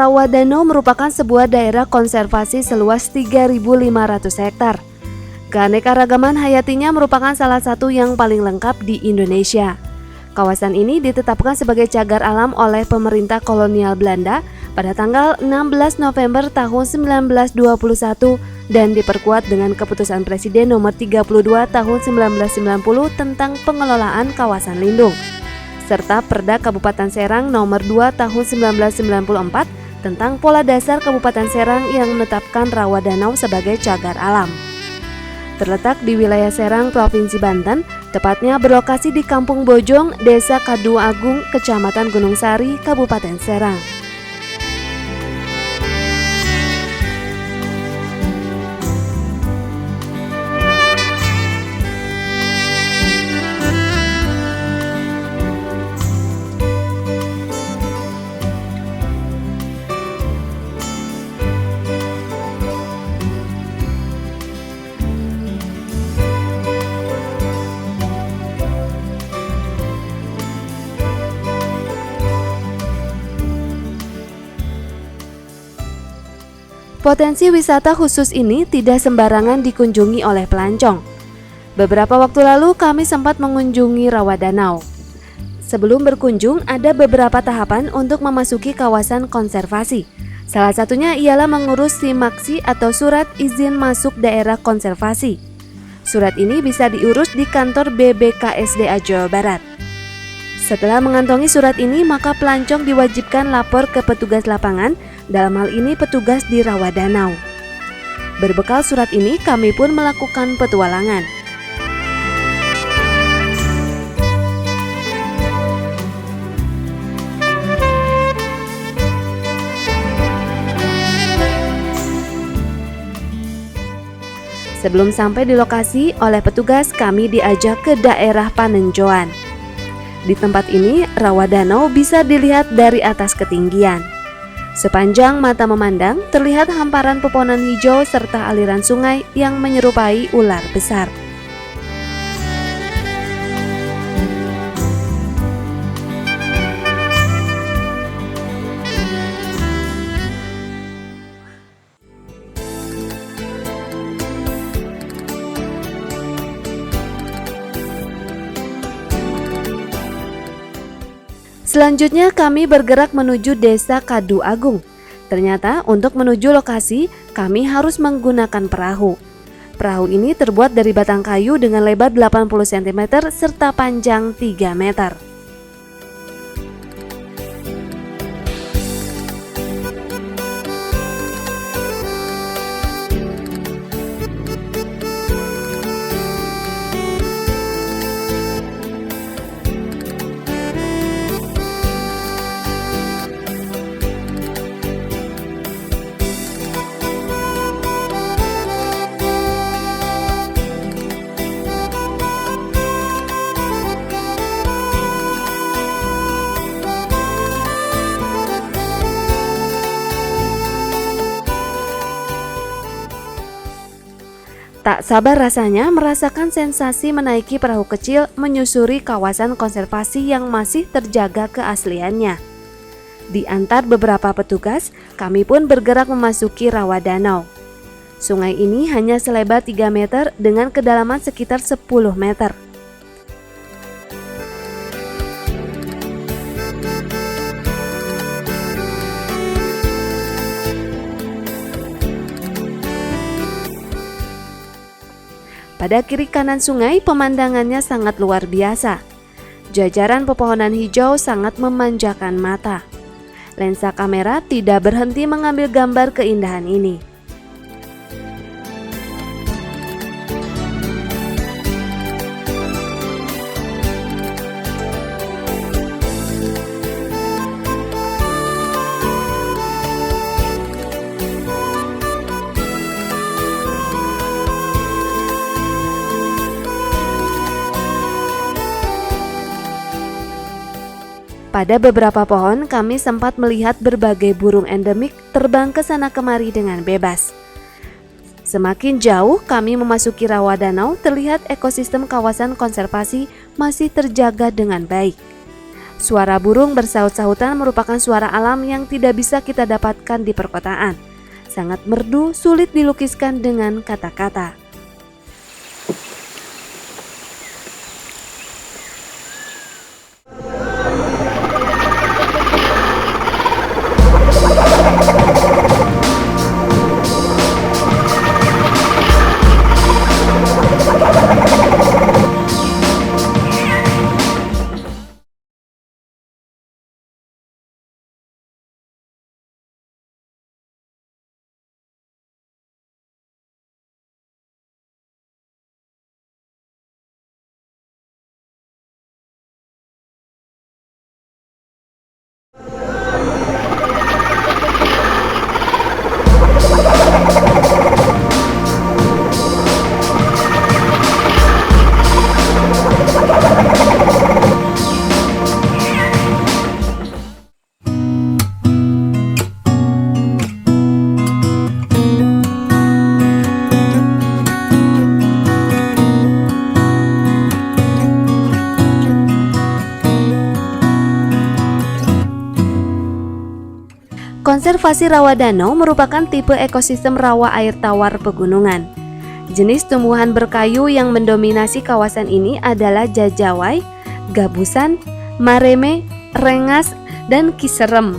Rawadanau merupakan sebuah daerah konservasi seluas 3.500 hektar. Keanekaragaman hayatinya merupakan salah satu yang paling lengkap di Indonesia. Kawasan ini ditetapkan sebagai cagar alam oleh pemerintah kolonial Belanda pada tanggal 16 November tahun 1921 dan diperkuat dengan Keputusan Presiden nomor 32 tahun 1990 tentang pengelolaan kawasan lindung, serta Perda Kabupaten Serang nomor 2 tahun 1994 tentang pola dasar Kabupaten Serang yang menetapkan Rawadanau sebagai cagar alam. Terletak di wilayah Serang, Provinsi Banten, tepatnya berlokasi di Kampung Bojong, Desa Kadu Agung, Kecamatan Gunung Sari, Kabupaten Serang. Potensi wisata khusus ini tidak sembarangan dikunjungi oleh pelancong. Beberapa waktu lalu kami sempat mengunjungi Rawadanau. Sebelum berkunjung, ada beberapa tahapan untuk memasuki kawasan konservasi. Salah satunya ialah mengurus SIMAKSI atau Surat Izin Masuk Daerah Konservasi. Surat ini bisa diurus di kantor BBKSDA Jawa Barat. Setelah mengantongi surat ini, maka pelancong diwajibkan lapor ke petugas lapangan, dalam hal ini petugas di Rawadanau. Berbekal surat ini, kami pun melakukan petualangan. Sebelum sampai di lokasi, oleh petugas kami diajak ke daerah Panenjoan. Di tempat ini, Rawadanau bisa dilihat dari atas ketinggian. Sepanjang mata memandang, terlihat hamparan pepohonan hijau serta aliran sungai yang menyerupai ular besar. Selanjutnya kami bergerak menuju Desa Kadu Agung. Ternyata untuk menuju lokasi kami harus menggunakan perahu. Perahu ini terbuat dari batang kayu dengan lebar 80 cm serta panjang 3 meter. Tak sabar rasanya merasakan sensasi menaiki perahu kecil menyusuri kawasan konservasi yang masih terjaga keasliannya. Di antar beberapa petugas, kami pun bergerak memasuki Rawadanau. Sungai ini hanya selebar 3 meter dengan kedalaman sekitar 10 meter. Pada kiri kanan sungai, pemandangannya sangat luar biasa. Jajaran pepohonan hijau sangat memanjakan mata. Lensa kamera tidak berhenti mengambil gambar keindahan ini. Pada beberapa pohon, kami sempat melihat berbagai burung endemik terbang ke sana kemari dengan bebas. Semakin jauh kami memasuki Rawadanau, terlihat ekosistem kawasan konservasi masih terjaga dengan baik. Suara burung bersaut-sautan merupakan suara alam yang tidak bisa kita dapatkan di perkotaan. Sangat merdu, sulit dilukiskan dengan kata-kata. Konservasi rawa danau merupakan tipe ekosistem rawa air tawar pegunungan. Jenis tumbuhan berkayu yang mendominasi kawasan ini adalah jajawai, gabusan, mareme, rengas, dan kiserem.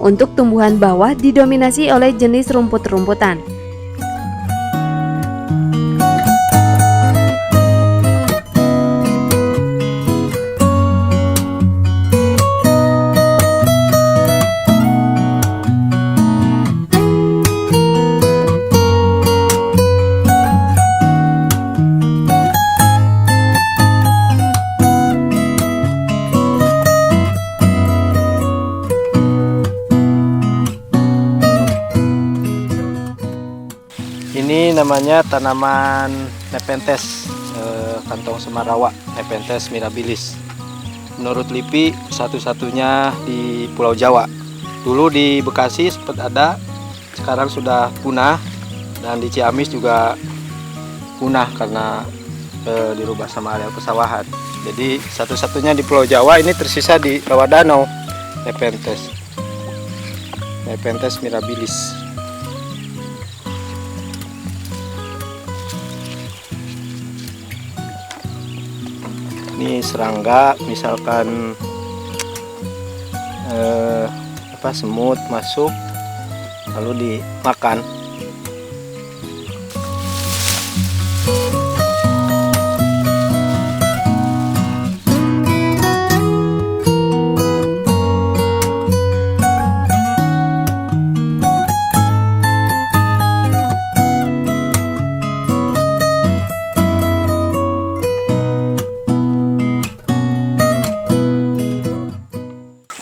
Untuk tumbuhan bawah didominasi oleh jenis rumput-rumputan. Ini namanya tanaman Nepenthes, kantong semarawa, Nepenthes mirabilis. Menurut LIPI satu-satunya di Pulau Jawa. Dulu di Bekasi sempat ada, sekarang sudah punah, dan di Ciamis juga punah karena dirubah sama areal pesawahan. Jadi satu-satunya di Pulau Jawa ini tersisa di rawa danau, Nepenthes mirabilis. Ini serangga, misalkan semut masuk lalu dimakan.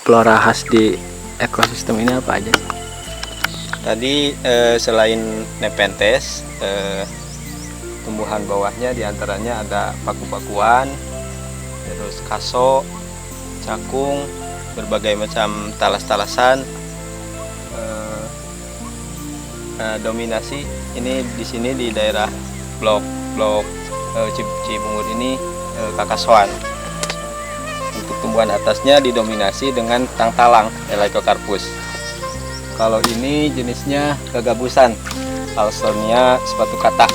Flora khas di ekosistem ini apa aja sih? Tadi selain Nepenthes, tumbuhan bawahnya diantaranya ada paku-pakuan, terus kaso, cakung, berbagai macam talas-talasan. Dominasi ini di sini di daerah blok Cibungur ini kakasoan. Untuk tumbuhan atasnya didominasi dengan tangtalang, Elaikokarpus. Kalau ini jenisnya kegabusan, Alsonia sepatu kata.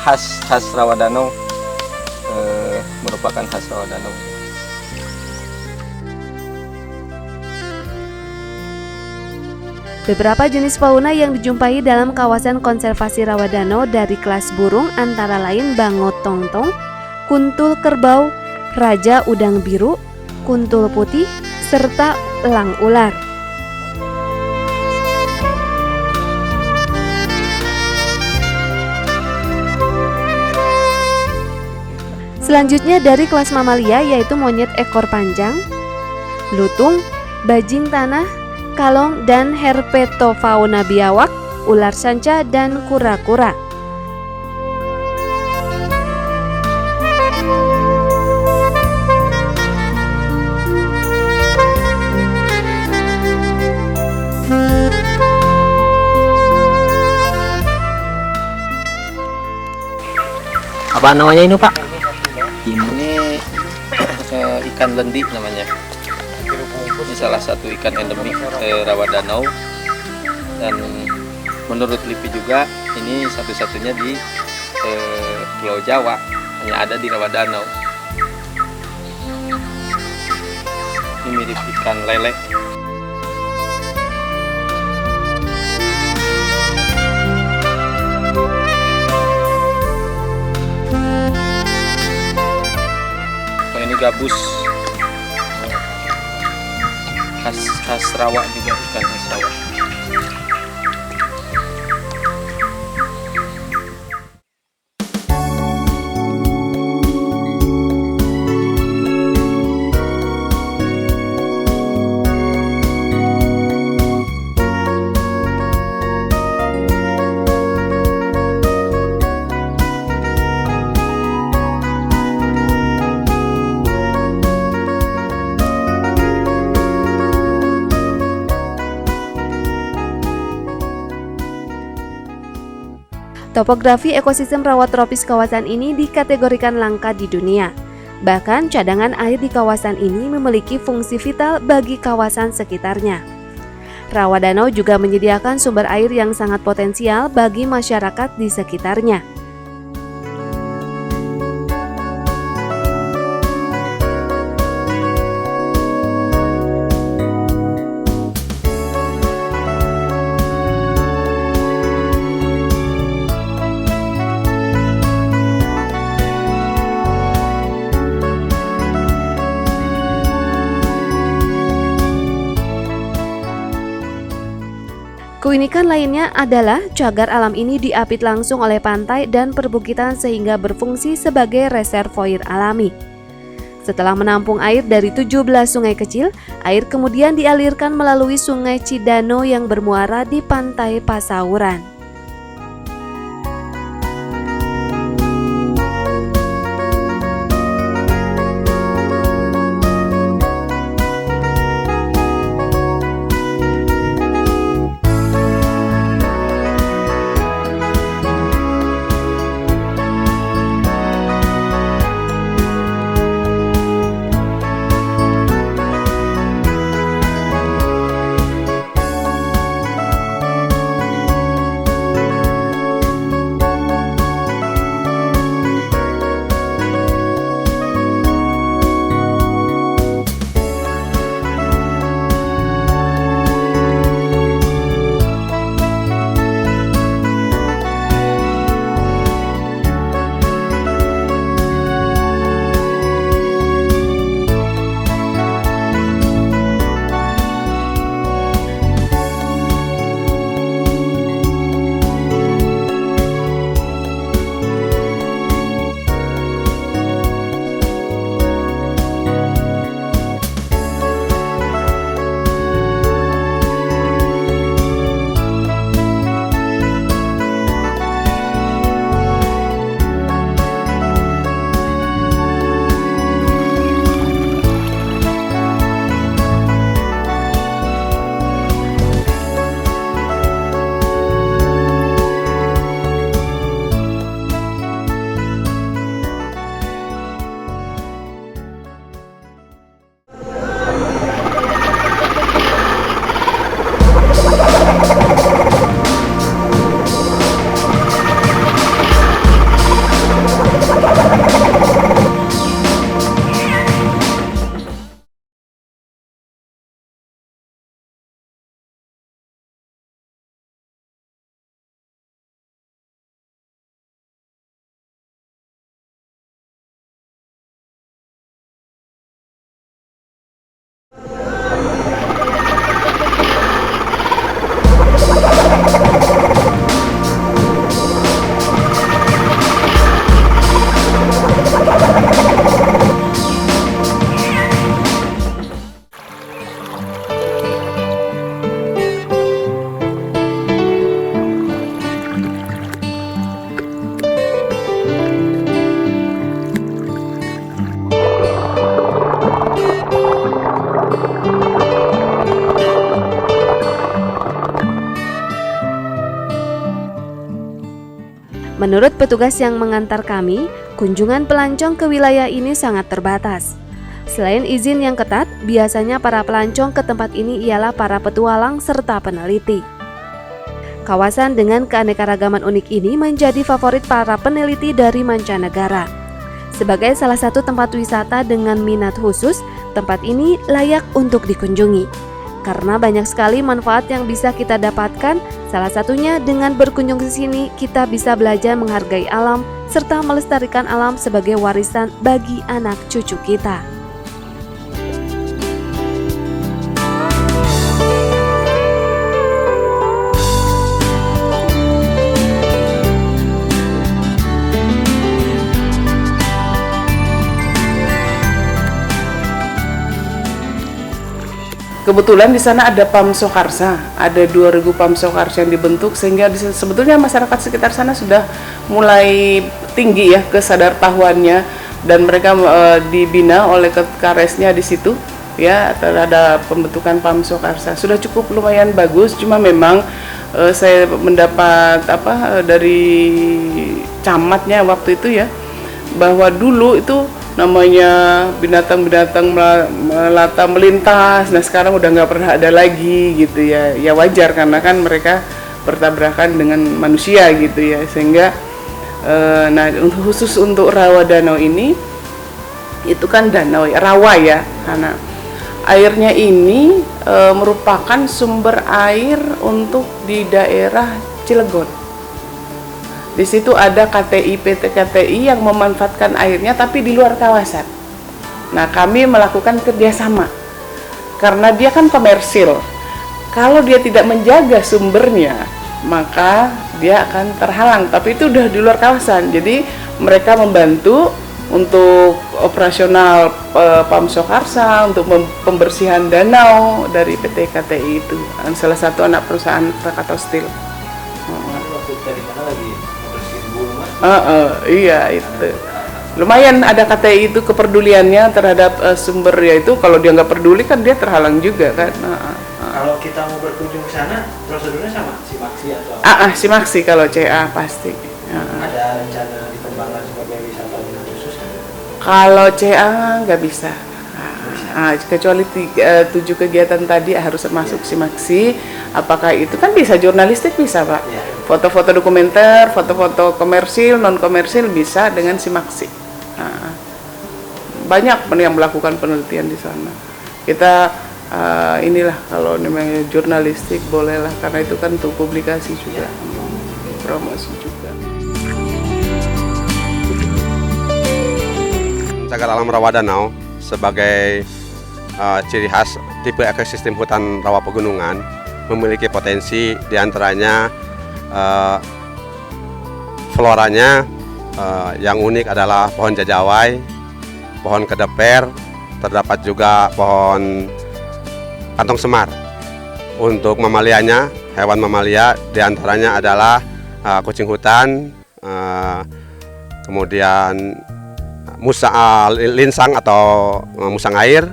Khas rawa danau, merupakan khas rawa danau. Beberapa jenis fauna yang dijumpai dalam kawasan konservasi Rawadanau dari kelas burung antara lain bangot tongtong, kuntul kerbau, raja udang biru, kuntul putih, serta elang ular. Selanjutnya dari kelas mamalia yaitu monyet ekor panjang, lutung, bajing tanah, kalong, dan herpetofauna biawak, ular sanca, dan kura-kura. Apa namanya ini Pak? Ini ikan lendi namanya. Ini salah satu ikan endemik Rawadanau, dan menurut LIPI juga ini satu-satunya di Pulau Jawa, hanya ada di Rawadanau. Ini mirip ikan lele. Ini gabus khas rawa juga, ikan khas rawa. Topografi ekosistem rawa tropis kawasan ini dikategorikan langka di dunia. Bahkan cadangan air di kawasan ini memiliki fungsi vital bagi kawasan sekitarnya. Rawadanau juga menyediakan sumber air yang sangat potensial bagi masyarakat di sekitarnya. Keunikan lainnya adalah cagar alam ini diapit langsung oleh pantai dan perbukitan sehingga berfungsi sebagai reservoir alami. Setelah menampung air dari 17 sungai kecil, air kemudian dialirkan melalui sungai Cidano yang bermuara di pantai Pasauran. Menurut petugas yang mengantar kami, kunjungan pelancong ke wilayah ini sangat terbatas. Selain izin yang ketat, biasanya para pelancong ke tempat ini ialah para petualang serta peneliti. Kawasan dengan keanekaragaman unik ini menjadi favorit para peneliti dari mancanegara. Sebagai salah satu tempat wisata dengan minat khusus, tempat ini layak untuk dikunjungi. Karena banyak sekali manfaat yang bisa kita dapatkan, salah satunya dengan berkunjung ke sini kita bisa belajar menghargai alam serta melestarikan alam sebagai warisan bagi anak cucu kita. Kebetulan di sana ada PAM Soekarsa, ada 2000 PAM Soekarsa yang dibentuk, sehingga sebetulnya masyarakat sekitar sana sudah mulai tinggi ya kesadartahuannya, dan mereka dibina oleh Karesnya di situ ya, ada pembentukan PAM Soekarsa. Sudah cukup lumayan bagus, cuma memang saya mendapat dari camatnya waktu itu ya, bahwa dulu itu namanya binatang-binatang melata melintas. Nah sekarang udah nggak pernah ada lagi gitu ya. Ya wajar karena kan mereka bertabrakan dengan manusia gitu ya. Sehingga nah khusus untuk rawa danau ini, itu kan danau rawa ya, karena airnya ini merupakan sumber air untuk di daerah Cilegon. Di situ ada KTI, PT KTI yang memanfaatkan airnya tapi di luar kawasan. Nah, kami melakukan kerjasama karena dia kan komersil. Kalau dia tidak menjaga sumbernya, maka dia akan terhalang. Tapi itu udah di luar kawasan. Jadi mereka membantu untuk operasional PAM Soekarsa, untuk pembersihan danau dari PT KTI itu. Salah satu anak perusahaan Krakatau Steel. Iya itu lumayan ada KTI itu kepeduliannya terhadap sumber ya, itu kalau dia nggak peduli kan dia terhalang juga kan. Kalau kita mau berkunjung ke sana prosedurnya sama Simaksi atau Simaksi kalau CA pasti. Ada rencana dikembangkan sebagai wisata minat khusus? Kalau CA nggak bisa. Kecuali 7 kegiatan tadi harus masuk Simaksi. Apakah itu kan bisa jurnalistik bisa Pak, foto-foto dokumenter, foto-foto komersil, non komersil bisa dengan Simaksi. Banyak yang melakukan penelitian di sana. Kita inilah kalau namanya jurnalistik bolehlah, karena itu kan untuk publikasi juga, promosi juga. Cagar alam rawa danau sebagai ciri khas tipe ekosistem hutan rawa pegunungan memiliki potensi, diantaranya floranya yang unik adalah pohon jajawai, pohon kedeper, terdapat juga pohon kantong semar. Untuk mamalianya, hewan mamalia diantaranya adalah kucing hutan, kemudian linsang atau musang air.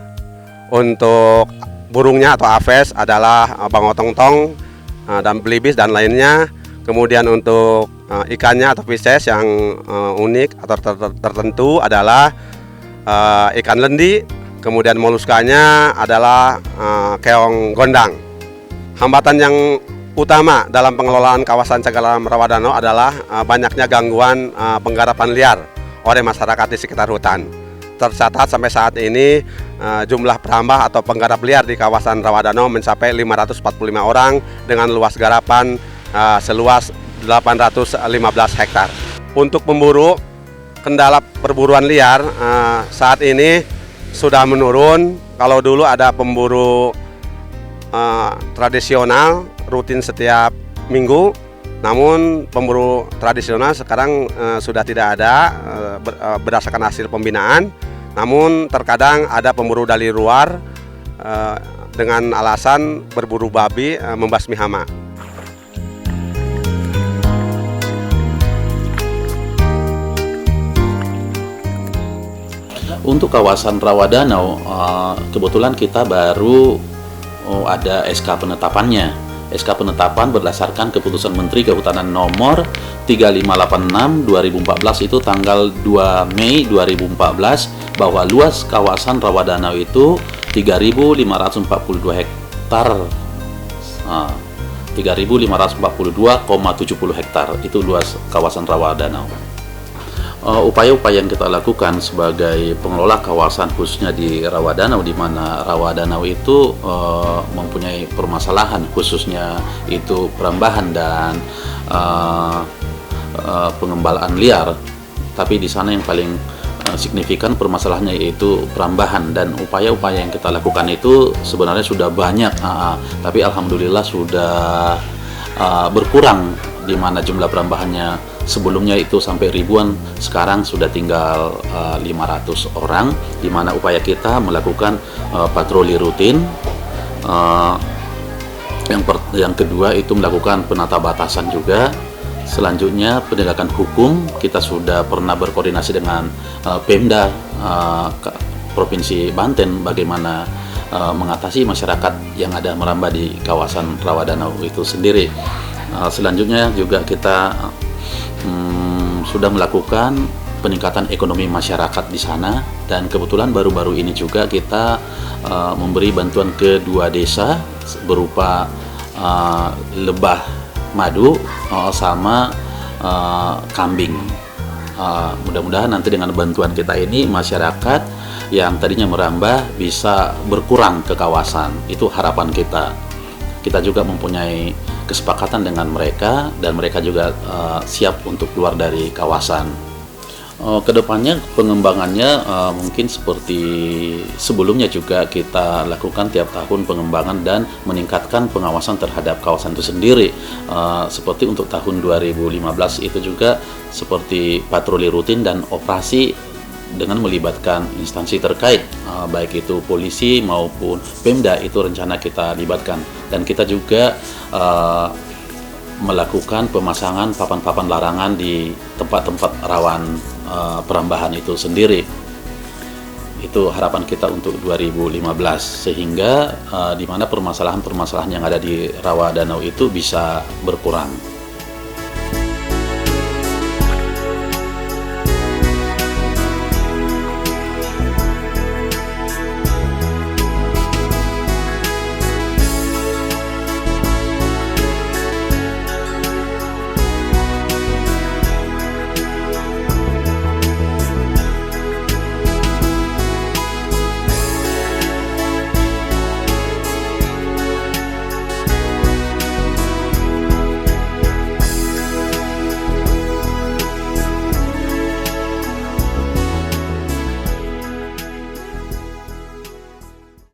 Untuk burungnya atau aves adalah bangau-tongtong dan belibis dan lainnya. Kemudian untuk ikannya atau fishes yang unik atau tertentu adalah ikan lendi. Kemudian moluskanya adalah keong gondang. Hambatan yang utama dalam pengelolaan kawasan cagar alam rawa danau adalah banyaknya gangguan penggarapan liar oleh masyarakat di sekitar hutan. Tercatat sampai saat ini jumlah penambah atau penggarap liar di kawasan rawa danau mencapai 545 orang dengan luas garapan seluas 815 hektar. Untuk pemburu, kendala perburuan liar saat ini sudah menurun. Kalau dulu ada pemburu tradisional rutin setiap minggu, namun pemburu tradisional sekarang sudah tidak ada berdasarkan hasil pembinaan. Namun terkadang ada pemburu dari luar dengan alasan berburu babi membasmi hama. Untuk kawasan rawa danau, kebetulan kita baru ada SK penetapannya. SK penetapan berdasarkan keputusan Menteri Kehutanan nomor 3586 2014 itu tanggal 2 Mei 2014 bahwa luas kawasan rawa danau itu 3.542 hektar. 3.542,70 hektar itu luas kawasan rawa danau. Upaya-upaya yang kita lakukan sebagai pengelola kawasan khususnya di rawa danau, di mana rawa danau itu mempunyai permasalahan khususnya itu perambahan dan pengembalaan liar, tapi di sana yang paling signifikan permasalahannya yaitu perambahan, dan upaya-upaya yang kita lakukan itu sebenarnya sudah banyak, tapi alhamdulillah sudah berkurang, di mana jumlah perambahannya sebelumnya itu sampai ribuan, sekarang sudah tinggal 500 orang, di mana upaya kita melakukan patroli rutin. Yang kedua itu melakukan penata batasan juga. Selanjutnya penegakan hukum, kita sudah pernah berkoordinasi dengan Pemda Provinsi Banten bagaimana mengatasi masyarakat yang ada merambah di kawasan rawa danau itu sendiri. Selanjutnya juga kita sudah melakukan peningkatan ekonomi masyarakat di sana, dan kebetulan baru-baru ini juga kita memberi bantuan ke 2 desa berupa lebah madu sama kambing. Mudah-mudahan nanti dengan bantuan kita ini masyarakat yang tadinya merambah bisa berkurang ke kawasan. Itu harapan kita. Kita juga mempunyai kesepakatan dengan mereka, dan mereka juga siap untuk keluar dari kawasan. Kedepannya pengembangannya mungkin seperti sebelumnya juga kita lakukan tiap tahun pengembangan dan meningkatkan pengawasan terhadap kawasan itu sendiri. Seperti untuk tahun 2015 itu juga seperti patroli rutin dan operasi dengan melibatkan instansi terkait, baik itu polisi maupun Pemda, itu rencana kita libatkan. Dan kita juga melakukan pemasangan papan-papan larangan di tempat-tempat rawan perambahan itu sendiri. Itu harapan kita untuk 2015, sehingga di mana permasalahan-permasalahan yang ada di rawa danau itu bisa berkurang.